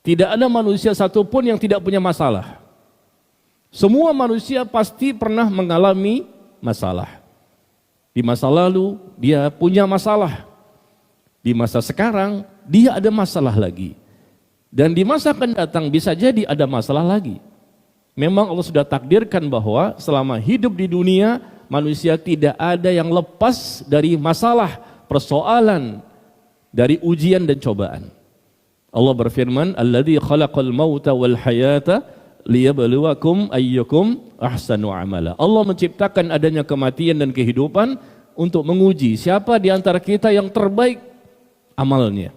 Tidak ada manusia satupun yang tidak punya masalah. Semua manusia pasti pernah mengalami masalah. Di masa lalu dia punya masalah. Di masa sekarang dia ada masalah lagi. Dan di masa akan datang bisa jadi ada masalah lagi. Memang Allah sudah takdirkan bahwa selama hidup di dunia manusia tidak ada yang lepas dari masalah, persoalan, dari ujian dan cobaan. Allah berfirman, "Alladzi khalaqal mauta wal hayata liyabluwakum ayyukum ahsanu amala." Allah menciptakan adanya kematian dan kehidupan untuk menguji siapa di antara kita yang terbaik amalnya.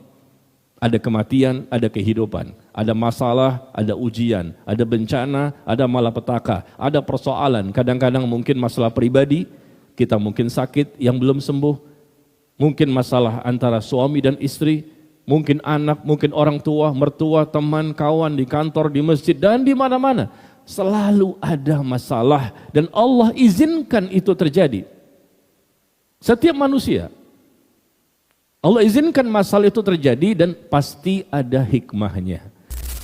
Ada kematian, ada kehidupan, ada masalah, ada ujian, ada bencana, ada malapetaka, ada persoalan. Kadang-kadang mungkin masalah pribadi, kita mungkin sakit yang belum sembuh, mungkin masalah antara suami dan istri, mungkin anak, mungkin orang tua, mertua, teman, kawan, di kantor, di masjid, dan di mana-mana. Selalu ada masalah dan Allah izinkan itu terjadi. Setiap manusia, Allah izinkan masalah itu terjadi dan pasti ada hikmahnya.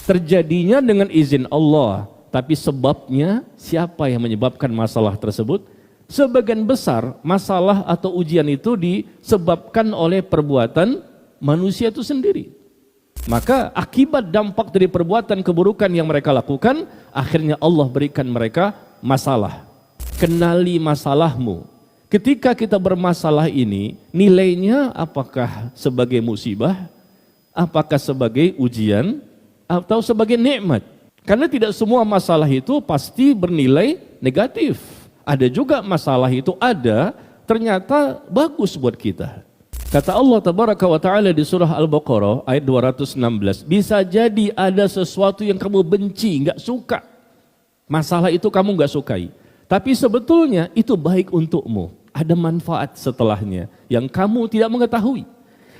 Terjadinya dengan izin Allah, tapi sebabnya siapa yang menyebabkan masalah tersebut? Sebagian besar masalah atau ujian itu disebabkan oleh perbuatan manusia itu sendiri. Maka akibat dampak dari perbuatan keburukan yang mereka lakukan, akhirnya Allah berikan mereka masalah. Kenali masalahmu. Ketika kita bermasalah ini, nilainya apakah sebagai musibah, apakah sebagai ujian, atau sebagai nikmat? Karena tidak semua masalah itu pasti bernilai negatif. Ada juga masalah itu ada, ternyata bagus buat kita. Kata Allah Tabaraka wa Ta'ala di surah Al-Baqarah ayat 216, bisa jadi ada sesuatu yang kamu benci, nggak suka. Masalah itu kamu nggak sukai. Tapi sebetulnya itu baik untukmu. Ada manfaat setelahnya yang kamu tidak mengetahui.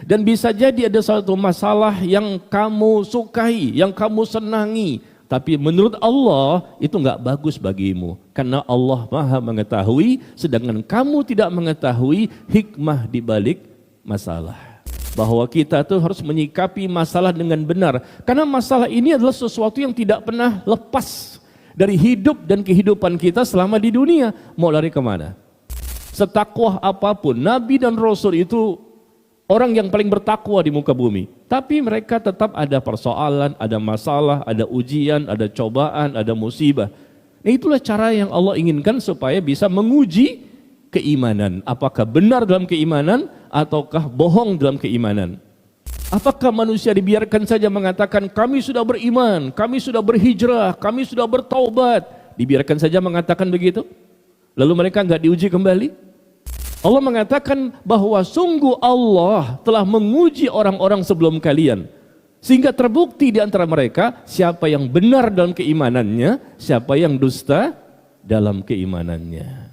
Dan bisa jadi ada suatu masalah yang kamu sukai, yang kamu senangi. Tapi menurut Allah itu nggak bagus bagimu. Karena Allah Maha mengetahui, sedangkan kamu tidak mengetahui hikmah di balik masalah. Bahwa kita tuh harus menyikapi masalah dengan benar. Karena masalah ini adalah sesuatu yang tidak pernah lepas dari hidup dan kehidupan kita selama di dunia. Mau lari kemana? Setakwah apapun, Nabi dan Rasul itu orang yang paling bertakwa di muka bumi. Tapi mereka tetap ada persoalan, ada masalah, ada ujian, ada cobaan, ada musibah. Nah, itulah cara yang Allah inginkan supaya bisa menguji keimanan. Apakah benar dalam keimanan ataukah bohong dalam keimanan. Apakah manusia dibiarkan saja mengatakan kami sudah beriman, kami sudah berhijrah, kami sudah bertaubat. Dibiarkan saja mengatakan begitu? Lalu mereka enggak diuji kembali? Allah mengatakan bahwa sungguh Allah telah menguji orang-orang sebelum kalian. Sehingga terbukti di antara mereka siapa yang benar dalam keimanannya, siapa yang dusta dalam keimanannya.